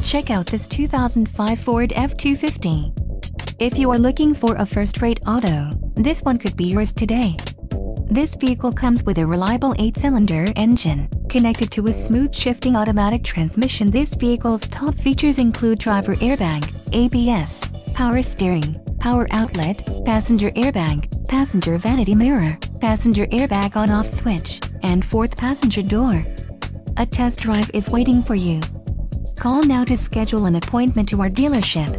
Check out this 2005 Ford F-250. If you are looking for a first-rate auto, this one could be yours today. This vehicle comes with a reliable 8-cylinder engine, connected to a smooth shifting automatic transmission. This vehicle's top features include driver airbag, ABS, power steering, power outlet, passenger airbag, passenger vanity mirror, passenger airbag on-off switch, and fourth passenger door. A test drive is waiting for you. Call now to schedule an appointment to our dealership.